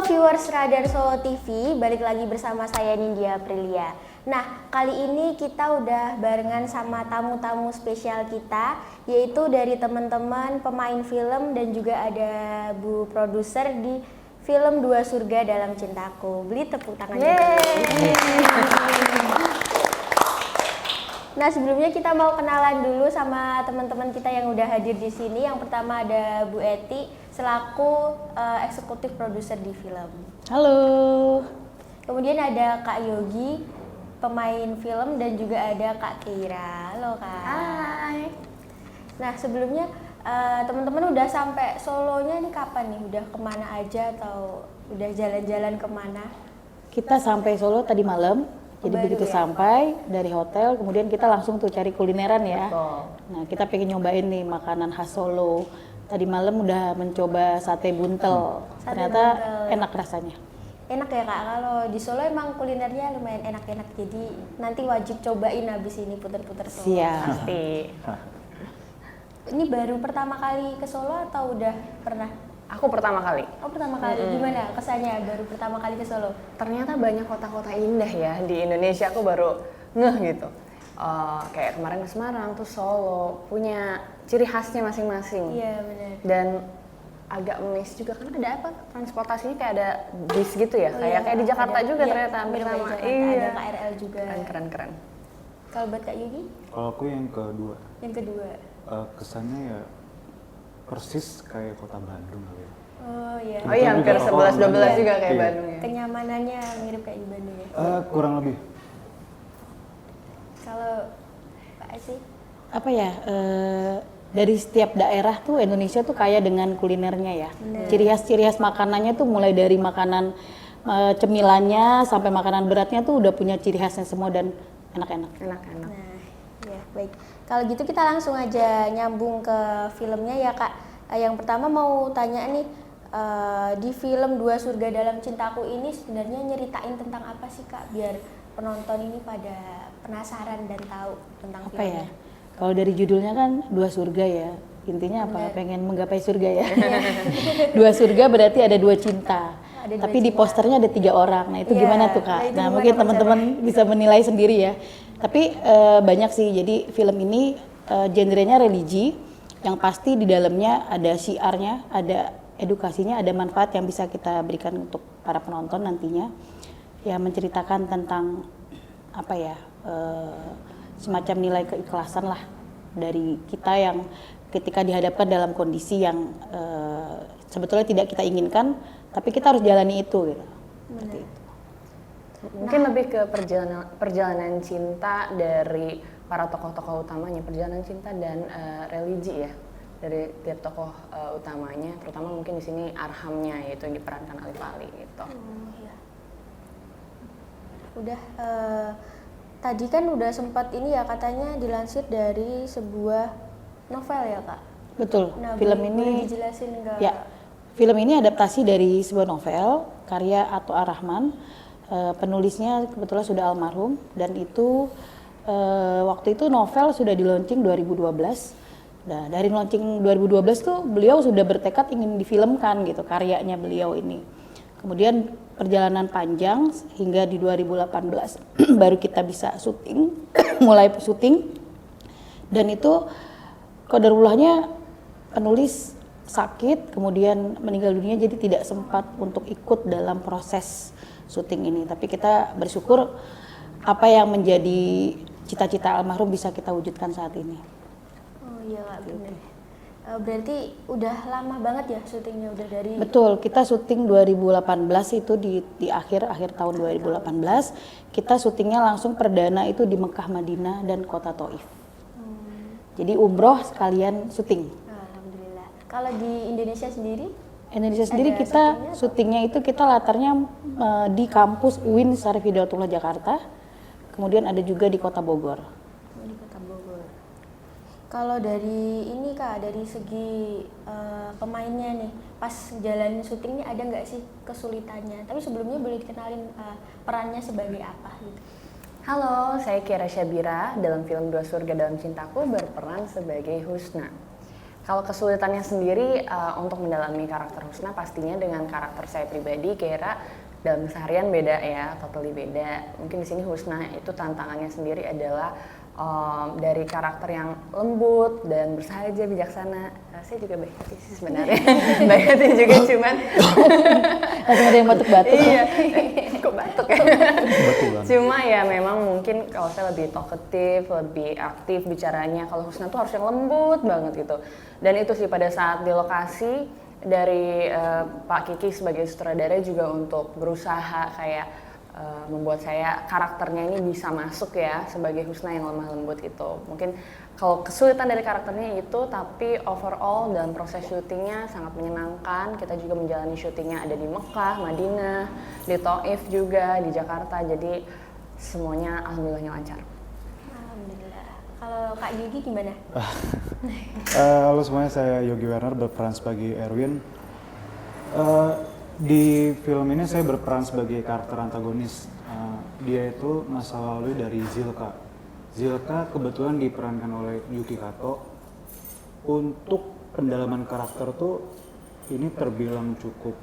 viewers Radar Solo TV, balik lagi bersama saya Nindya Aprilia. Nah, kali ini kita udah barengan sama tamu-tamu spesial kita, yaitu dari teman-teman pemain film dan juga ada Bu produser di film Dua Surga Dalam Cintaku. Beli tepuk tangannya. Nah, sebelumnya kita mau kenalan dulu sama teman-teman kita yang udah hadir di sini. Yang pertama ada Bu Eti selaku eksekutif produser di film. Halo. Kemudian ada Kak Yogi, pemain film, dan juga ada Kak Keira. Halo Kak. Hai. Nah, sebelumnya teman-teman udah sampai Solonya nih kapan nih? Udah kemana aja atau udah jalan-jalan kemana? Kita sampai Solo tadi malam. Jadi Baru begitu ya? sampai dari hotel, kemudian kita langsung tuh cari kulineran ya. Betul. Nah, kita pengen nyobain nih makanan khas Solo. Tadi malam udah mencoba sate buntel. Sate Ternyata buntel. enak rasanya. Enak ya Kak, kalau di Solo emang kulinernya lumayan enak-enak. Jadi nanti wajib cobain habis ini puter-puter Solo. Siap. Pasti. Ini baru pertama kali ke Solo atau udah pernah? Aku pertama kali. Oh, pertama kali. Gimana kesannya baru pertama kali ke Solo? Ternyata banyak kota-kota indah ya di Indonesia. Aku baru ngeh gitu. Kayak kemarin ke Semarang, tuh Solo punya ciri khasnya masing-masing. Iya, benar. Dan agak miss juga kan ada apa? Transportasinya kayak ada bis gitu ya. Oh, kayak di Jakarta ada. juga Iya, ternyata hampir mirip kayak sama. Jakarta. Iya. Ada KRL juga. Keren. Kalau buat Kak Yugi, Kalau aku yang kedua, yang kedua. kesannya ya persis kayak kota Bandung kali ya. Oh iya. Oh iya, hampir Kebetulan juga 11-12 orang juga Bandung. kayak Iya. Bandung ya. Kenyamanannya mirip kayak di Bandung ya. Kurang lebih. Kalau Pak Asi, Apa ya? Dari setiap daerah tuh Indonesia tuh kaya dengan kulinernya ya. Bener. Ciri khas makanannya tuh mulai dari makanan cemilannya sampai makanan beratnya tuh udah punya ciri khasnya semua dan enak-enak. Enak-enak. nah ya baik. Kalau gitu kita langsung aja nyambung ke filmnya ya Kak. Yang pertama mau tanya nih, di film Dua Surga Dalam Cintaku ini sebenarnya nyeritain tentang apa sih Kak? Biar penonton ini pada penasaran dan tahu tentang Apa filmnya. ya? Kalau dari judulnya kan Dua Surga ya. Intinya apa? Benar. Pengen menggapai surga ya. Dua surga berarti ada dua cinta. Ada dua Tapi di cinta. posternya ada 3 orang. Nah, itu Iya, gimana tuh, nah Kak? itu Nah, gimana mungkin teman-teman konsepnya? bisa menilai sendiri ya. Tapi banyak sih. Jadi film ini genrenya religi yang pasti di dalamnya ada syiarnya, ada edukasinya, ada manfaat yang bisa kita berikan untuk para penonton nantinya. Ya menceritakan tentang apa ya? Semacam nilai keikhlasan lah dari kita yang ketika dihadapkan dalam kondisi yang sebetulnya tidak kita inginkan, tapi kita harus jalani itu gitu. Seperti itu. Mungkin lebih ke perjalanan cinta dari para tokoh-tokoh utamanya, perjalanan cinta dan religi ya dari tiap tokoh utamanya, terutama mungkin di sini Arhamnya yaitu yang diperankan Alif Ali gitu. Iya. Udah tadi kan udah sempat ini ya katanya dilansir dari sebuah novel ya Kak. Betul. Nah, Film boleh ini dijelasin nggak? ya, film ini adaptasi dari sebuah novel karya Ato Ar-Rahman. Penulisnya kebetulan sudah almarhum dan itu waktu itu novel sudah di launching 2012. Nah, dari launching 2012 tuh beliau sudah bertekad ingin difilmkan gitu karyanya beliau ini. Kemudian perjalanan panjang hingga di 2018 baru kita bisa syuting, mulai syuting. Dan itu qadarulahnya penulis sakit, kemudian meninggal dunia, jadi tidak sempat untuk ikut dalam proses syuting ini. Tapi kita bersyukur apa yang menjadi cita-cita almarhum bisa kita wujudkan saat ini. Oh iya Kak, bener. Berarti udah lama banget ya syutingnya, udah dari Betul, kita syuting 2018 itu di akhir tahun 2018. Kita syutingnya langsung perdana itu di Mekah, Madinah, dan kota Taif. Jadi umroh sekalian syuting. Alhamdulillah. Kalau di Indonesia sendiri? Indonesia sendiri Ada kita syutingnya syutingnya itu kita latarnya di kampus UIN Syarif Hidayatullah Jakarta. Kemudian ada juga di kota Bogor. Di Kota Bogor. Kalau dari ini Kak, dari segi pemainnya nih, pas jalan syutingnya ada nggak sih kesulitannya? Tapi sebelumnya boleh dikenalin perannya sebagai apa gitu? Halo, saya Keira Syabira. Dalam film Dua Surga Dalam Cintaku berperan sebagai Husna. Kalau kesulitannya sendiri untuk mendalami karakter Husna pastinya dengan karakter saya pribadi, Kera dalam keseharian beda ya, totally beda. Mungkin di sini Husna itu tantangannya sendiri adalah dari karakter yang lembut dan bersahaja, bijaksana. Saya juga baik hati sih sebenarnya, baik hati juga cuman Langsung ada yang batuk-batuk. iya, kok batuk ya? Kebetulan. Cuma ya memang mungkin kalau saya lebih talkative, lebih aktif bicaranya. Kalau Husna tuh harus yang lembut banget gitu. Dan itu sih pada saat di lokasi dari Pak Kiki sebagai sutradara juga untuk berusaha kayak membuat saya karakternya ini bisa masuk ya sebagai Husna yang lemah lembut itu. Mungkin kalau kesulitan dari karakternya itu, tapi overall dalam proses syutingnya sangat menyenangkan. Kita juga menjalani syutingnya ada di Mekah, Madinah, di Taif juga, di Jakarta. Jadi semuanya alhamdulillahnya lancar. Alhamdulillah. Kalau Kak Yogi gimana? Halo semuanya, saya Yogi Werner berperan sebagai Erwin. Di film ini saya berperan sebagai karakter antagonis. Dia itu masa lalu dari Zilka. Zilka kebetulan diperankan oleh Yuki Kato. Untuk pendalaman karakter tuh ini terbilang cukup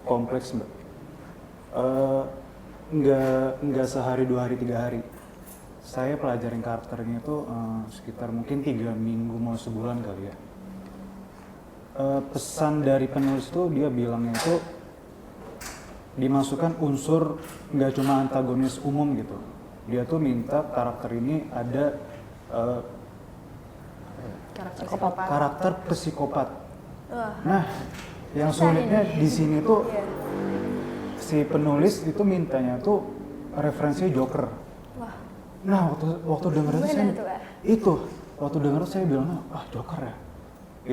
kompleks, Mbak. Nggak sehari, 2 hari, 3 hari. Saya pelajarin karakternya itu sekitar mungkin 3 minggu mau sebulan kali ya. Pesan dari penulis itu dia bilangnya itu dimasukkan unsur nggak cuma antagonis umum gitu. Dia tuh minta karakter ini ada karakter psikopat. Wah. Nah, yang sulitnya di sini tuh si penulis itu mintanya tuh referensinya Joker. Wah. Nah, waktu denger itu saya tuh, Kak? waktu denger itu saya bilang, Joker ya.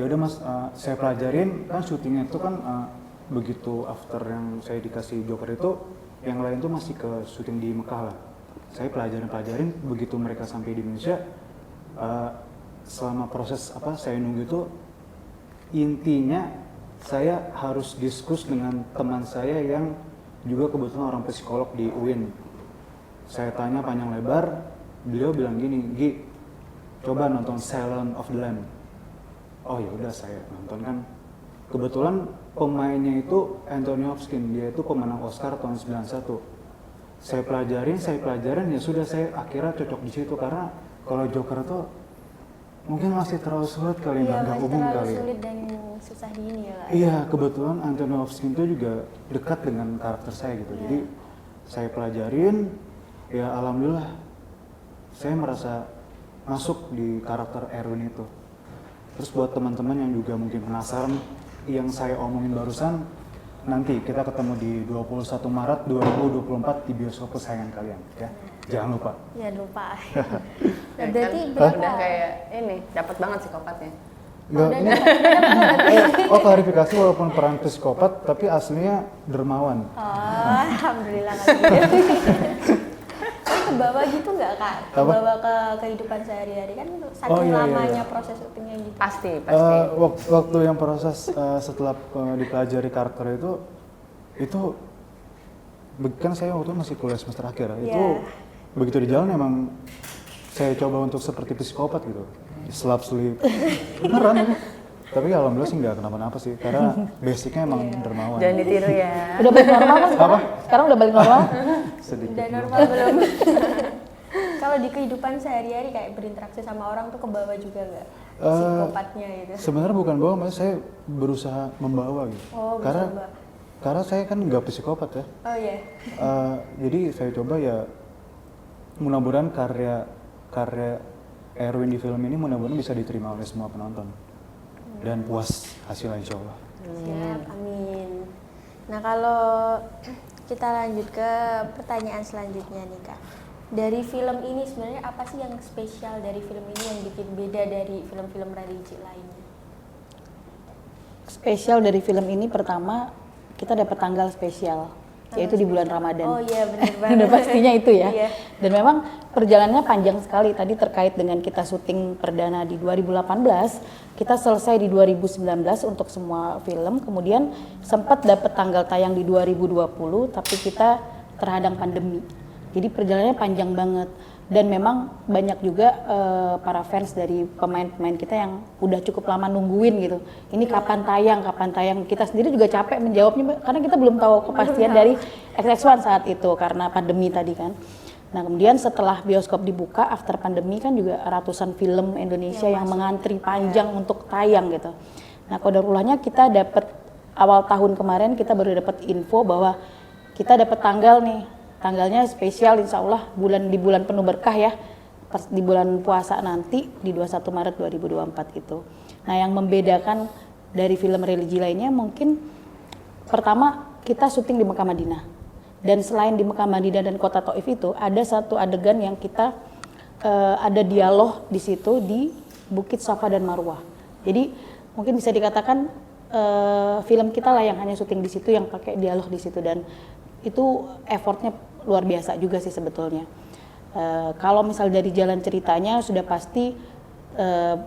Ya udah Mas, saya pelajarin kan syutingnya itu kan begitu after yang saya dikasih Joker itu, yang lain tuh masih ke syuting di Mekah lah. Saya pelajarin begitu mereka sampai di Indonesia. Selama proses saya nunggu itu, intinya saya harus diskus dengan teman saya yang juga kebetulan orang psikolog di UIN. Saya tanya panjang lebar, beliau bilang gini, Gi, coba nonton Silence of the Lambs. Oh ya udah, saya nonton kan. Kebetulan pemainnya itu Anthony Hopkins, dia itu pemenang Oscar tahun 91. Saya pelajarin, ya sudah saya akhirnya cocok di situ karena kalau Joker tuh mungkin masih terlalu sulit kali, nggak umum terlalu kali. sulit dan susah di ini ya, Kak. Iya, kebetulan Anthony Hopkins itu juga dekat dengan karakter saya gitu. Jadi saya pelajarin, ya alhamdulillah saya merasa masuk di karakter Erwin itu. Terus buat teman-teman yang juga mungkin penasaran yang saya omongin barusan, nanti kita ketemu di 21 Maret 2024 di bioskop kesayangan kalian ya. Jangan lupa. Ya lupa. Nah, Ya, berarti kan berapa? udah kayak ini dapat banget psikopatnya. Enggak, ini klarifikasi, walaupun peran psikopat tapi aslinya dermawan. Oh, alhamdulillah kalau gitu. Tapi kebawa gitu nggak, Kak? Kebawa ke kehidupan sehari-hari kan saking iya. lamanya proses syutingnya gitu. Pasti. Waktu yang proses setelah dipelajari karakter itu kan saya waktu itu masih kuliah semester akhir ya. Itu begitu di jalan emang saya coba untuk seperti psikopat gitu, slap sleep beneran itu. Tapi alhamdulillah sih nggak kenapa-napa sih, karena basicnya emang dermawan. Jangan ditiru ya. Udah balik normal kan sekarang? Sekarang udah balik normal? Sedikit Udah normal belum? Kalau di kehidupan sehari-hari kayak berinteraksi sama orang tuh kebawa juga nggak psikopatnya gitu? Sebenarnya bukan bawa, maksudnya saya berusaha membawa gitu. Oh, Karena saya kan nggak psikopat ya. Oh iya. Jadi saya coba ya, mudah-mudahan karya Erwin di film ini mudah-mudahan bisa diterima oleh semua penonton dan puas hasilnya insya Allah. Siap, amin. Nah kalau kita lanjut ke pertanyaan selanjutnya nih, Kak. Dari film ini sebenarnya apa sih yang spesial dari film ini yang bikin beda dari film-film religi lainnya? Spesial dari film ini pertama, kita dapat tanggal spesial, yaitu di bulan Ramadan. Oh iya, benar banget. Udah pastinya itu ya. Iya. Dan memang perjalanannya panjang sekali. Tadi terkait dengan kita syuting perdana di 2018, kita selesai di 2019 untuk semua film. Kemudian sempat dapat tanggal tayang di 2020, tapi kita terhadang pandemi. Jadi perjalanannya panjang banget. Dan memang banyak juga para fans dari pemain-pemain kita yang udah cukup lama nungguin gitu. Ini kapan tayang, kapan tayang. Kita sendiri juga capek menjawabnya karena kita belum tahu kepastian dari XX1 saat itu karena pandemi tadi kan. Nah kemudian setelah bioskop dibuka after pandemi kan juga ratusan film Indonesia yang mengantri panjang untuk tayang gitu. Nah qadarulahnya kita dapat awal tahun kemarin kita baru dapat info bahwa kita dapat tanggal nih. Tanggalnya spesial insya Allah di bulan penuh berkah ya, di bulan puasa nanti di 21 Maret 2024 itu. Nah yang membedakan dari film religi lainnya mungkin pertama kita syuting di Mekah Madinah. Dan selain di Mekah Madinah dan kota Taif itu ada satu adegan yang kita ada dialog di situ di Bukit Safa dan Marwah. Jadi mungkin bisa dikatakan film kita lah yang hanya syuting di situ yang pakai dialog di situ dan itu effortnya luar biasa juga sih sebetulnya. Kalau misal dari jalan ceritanya sudah pasti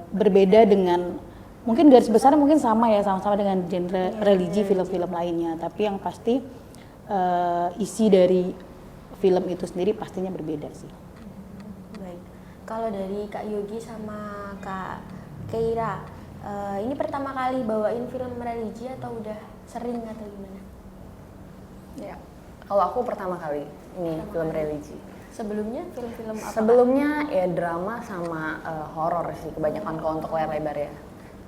berbeda dengan mungkin garis besar mungkin sama ya sama-sama dengan genre religi film-film lainnya, tapi yang pasti isi dari film itu sendiri pastinya berbeda sih. Baik, kalau dari Kak Yogi sama Kak Keira, ini pertama kali bawain film religi atau udah sering atau gimana? Ya, kalau aku pertama kali ini film religi. Sebelumnya film-film apa? Sebelumnya ya drama sama horor sih kebanyakan kalau untuk layar lebar ya.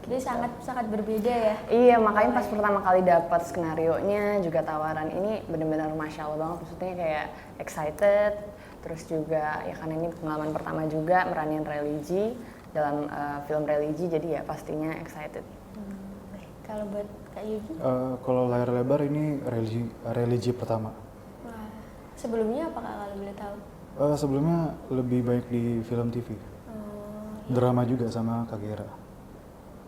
Jadi sangat berbeda ya. Iya, makanya pas pertama kali dapat skenarionya juga tawaran ini benar-benar masya Allah banget, maksudnya kayak excited. Terus juga ya karena ini pengalaman pertama juga meranin religi dalam film religi, jadi ya pastinya excited. Baik, kalau buat Kak Yogi? Kalau layar lebar ini religi pertama. Wah, sebelumnya apa Kak kalau boleh tahu? Sebelumnya lebih baik di film TV. Drama juga sama Kak Gera.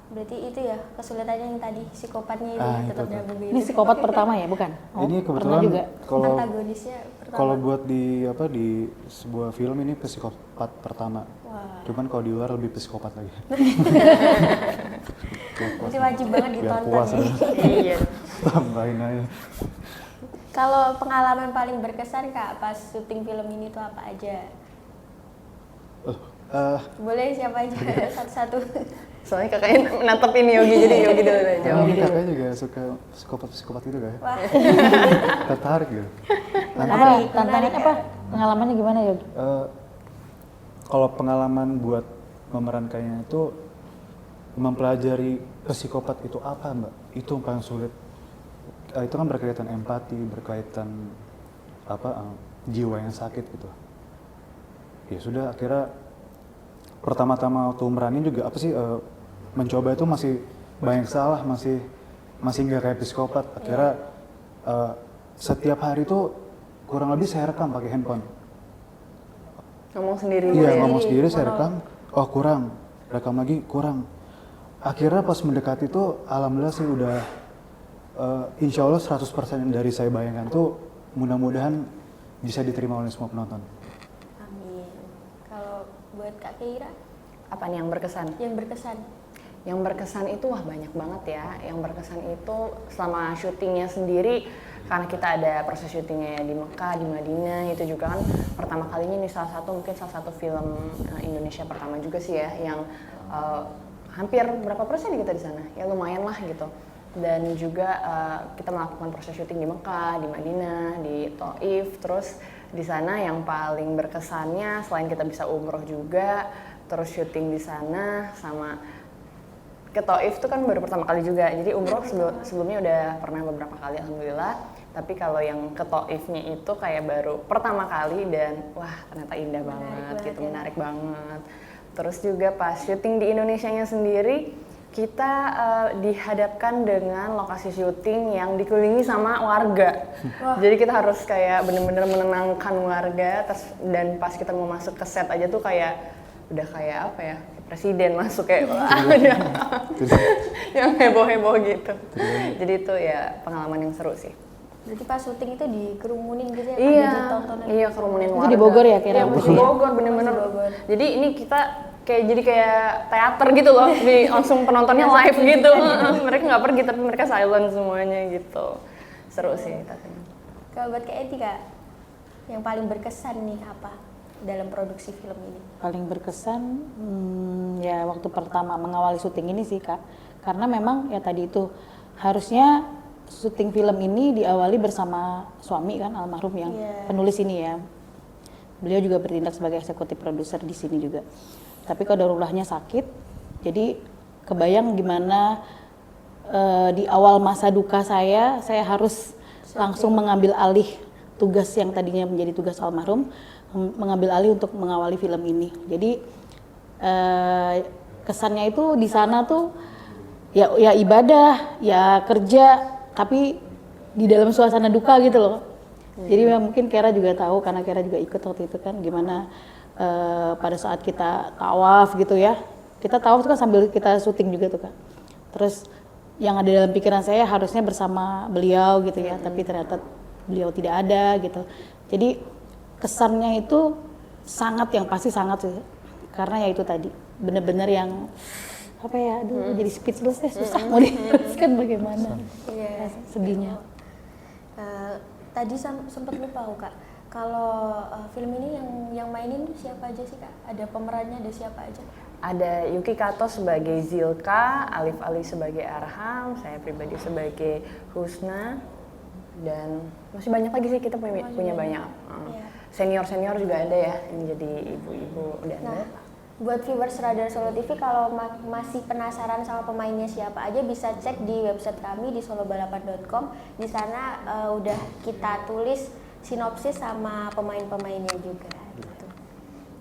Berarti itu ya kesulitannya yang tadi psikopatnya ini Ah, tetap itu tuh. double Ini psikopat pertama ya bukan? Ini pernah kebetulan juga. kalau antagonisnya pertama. kalau buat di sebuah film ini psikopat pertama. Wah, Cuman kalau di luar lebih psikopat lagi. itu wajib banget Biar ditonton puas ya. Iya. Tambahin aja. Kalau pengalaman paling berkesan Kak pas syuting film ini tuh apa aja? Boleh siapa aja satu-satu. Soalnya kakaknya nantepin Yogi, jadi Yogi dulu aja jawab. Ini kakaknya juga suka psikopat gitu kayak. Wah, Tertarik gitu. Apa tantangannya apa? Pengalamannya gimana Yogi? Kalau pengalaman buat memerankannya itu mempelajari psikopat itu apa Mbak? Itu yang paling sulit. Itu kan berkaitan empati, berkaitan jiwa yang sakit gitu. Ya sudah akhirnya pertama-tama waktu meranin juga mencoba itu masih banyak salah, masih nggak kayak psikopat. Akhirnya setiap hari itu kurang lebih saya rekam pakai handphone. Ngomong sendiri. Iya, ngomong sendiri saya rekam. Oh kurang, rekam lagi kurang. Akhirnya pas mendekati itu alhamdulillah sih udah insya Allah 100% dari saya bayangkan tuh mudah-mudahan bisa diterima oleh semua penonton. amin. Kalau buat Kak Keira, Apa nih yang berkesan? yang berkesan? Yang berkesan itu wah banyak banget ya. Yang berkesan itu selama syutingnya sendiri, karena kita ada proses syutingnya ya di Mekah, di Madinah, itu juga kan pertama kalinya ini salah satu film Indonesia pertama juga sih ya yang hampir berapa persen kita di sana? Ya lumayan lah gitu. Dan juga kita melakukan proses syuting di Mekah, di Madinah, di Taif. Terus di sana yang paling berkesannya selain kita bisa umroh juga, terus syuting di sana sama ke Taif itu kan baru pertama kali juga. Jadi umroh sebelumnya udah pernah beberapa kali alhamdulillah. Tapi kalau yang ke Taifnya itu kayak baru pertama kali dan wah ternyata indah banget gitu, menarik banget. Terus juga pas syuting di Indonesianya sendiri, kita dihadapkan dengan lokasi syuting yang dikelilingi sama warga. Jadi kita harus kayak bener-bener menenangkan warga. Dan pas kita mau masuk ke set aja tuh kayak udah kayak apa ya, presiden masuk kayak wah udah yang heboh-heboh gitu. Jadi itu ya pengalaman yang seru sih. Berarti pas syuting itu dikerumunin gitu ya? Iya, tontonan. iya kerumunin Itu warga. di Bogor ya, kira-kira? Iya, di Bogor bener-bener. Masih Bogor. Jadi ini kita kayak teater gitu loh, langsung penontonnya live gitu. Mereka nggak pergi tapi mereka silent semuanya gitu. Seru sih tapi. Kalau buat Kak Eti Kak, yang paling berkesan nih apa? dalam produksi film ini? Paling berkesan ya waktu pertama mengawali syuting ini sih Kak, karena memang ya tadi itu harusnya syuting film ini diawali bersama suami kan almarhum yang penulis ini ya. Beliau juga bertindak sebagai eksekutif produser di sini juga. Tapi qadarulahnya sakit, jadi kebayang gimana di awal masa duka saya harus langsung mengambil alih tugas yang tadinya menjadi tugas almarhum, mengambil alih untuk mengawali film ini. Jadi kesannya itu di sana tuh ya ibadah, ya kerja, tapi di dalam suasana duka gitu loh. Jadi mungkin Kera juga tahu karena Kera juga ikut waktu itu kan gimana pada saat kita tawaf gitu ya. Kita tawaf itu kan sambil kita syuting juga tuh Kak. Terus yang ada dalam pikiran saya harusnya bersama beliau gitu ya, tapi ternyata beliau tidak ada gitu. Jadi kesannya itu sangat yang pasti sangat sih. Karena ya itu tadi benar-benar yang apa ya, aduh jadi speechless deh, susah mau dijelaskan bagaimana sedihnya. Tadi sempat lupa Kak, kalau film ini yang mainin siapa aja sih Kak? Ada pemerannya, ada siapa aja? Ada Yuki Kato sebagai Zilka, Alif Ali sebagai Arham, saya pribadi sebagai Husna, dan masih banyak lagi sih, kita punya banyak. Senior-senior juga ada ya yang jadi ibu-ibu dan buat viewers Radar Solo TV, kalau masih penasaran sama pemainnya siapa aja, bisa cek di website kami di solobalapan.com. Di sana udah kita tulis sinopsis sama pemain-pemainnya juga gitu.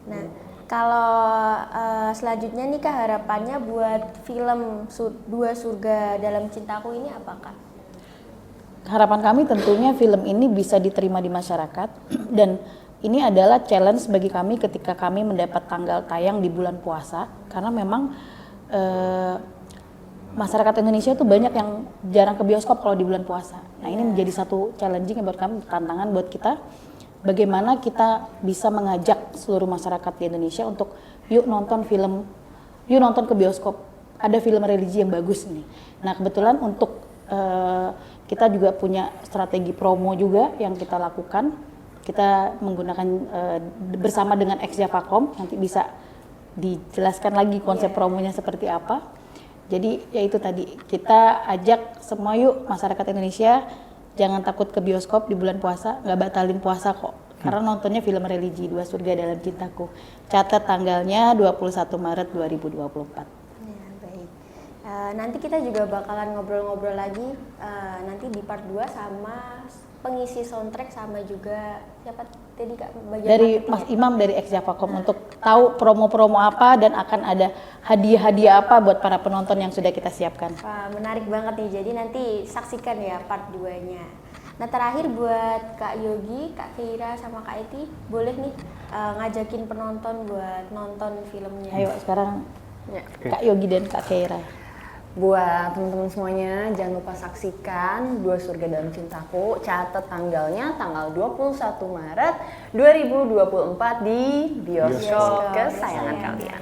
Nah, kalau selanjutnya nih Kak, harapannya buat film Dua Surga Dalam Cintaku ini apa Kak? Harapan kami tentunya film ini bisa diterima di masyarakat, dan ini adalah challenge bagi kami ketika kami mendapat tanggal tayang di bulan puasa, karena memang masyarakat Indonesia tuh banyak yang jarang ke bioskop kalau di bulan puasa. Nah ini menjadi satu challenging buat kami, tantangan buat kita, bagaimana kita bisa mengajak seluruh masyarakat di Indonesia untuk yuk nonton film, yuk nonton ke bioskop, ada film religi yang bagus nih. Nah kebetulan untuk kita juga punya strategi promo juga yang kita lakukan. Kita menggunakan bersama dengan Ex-Javacom, nanti bisa dijelaskan lagi konsep promonya seperti apa. Jadi ya itu tadi, kita ajak semua yuk masyarakat Indonesia jangan takut ke bioskop di bulan puasa, nggak batalin puasa kok. Karena nontonnya film religi Dua Surga Dalam Cintaku. Catat tanggalnya 21 Maret 2024. Ya, baik. Nanti kita juga bakalan ngobrol-ngobrol lagi nanti di part 2 sama pengisi soundtrack, sama juga siapa tadi Kak bagian dari Mas Imam dari Ex-Javacom untuk tahu promo-promo apa dan akan ada hadiah-hadiah apa buat para penonton yang sudah kita siapkan. Wah, menarik banget nih, jadi nanti saksikan ya part 2-nya. Nah terakhir buat Kak Yogi, Kak Keira sama Kak Eti, boleh nih ngajakin penonton buat nonton filmnya. Ayo sekarang Kak Yogi dan Kak Keira. Buat teman-teman semuanya, jangan lupa saksikan Dua Surga Dalam Cintaku. Catat tanggalnya, tanggal 21 Maret 2024 di bioskop kesayangan kalian.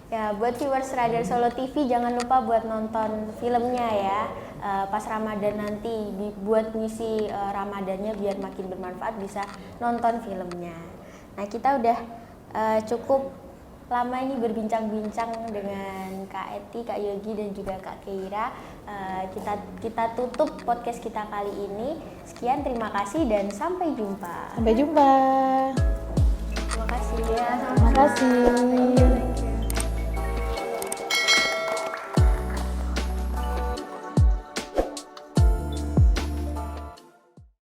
Ya, buat viewers Radar Solo TV, jangan lupa buat nonton filmnya ya. Pas Ramadan nanti, buat ngisi Ramadannya biar makin bermanfaat, bisa nonton filmnya. Nah, kita udah cukup lama ini berbincang-bincang dengan Kak Eti, Kak Yogi, dan juga Kak Keira. Kita tutup podcast kita kali ini. Sekian, terima kasih dan sampai jumpa. Sampai jumpa. Terima kasih ya. Terima kasih.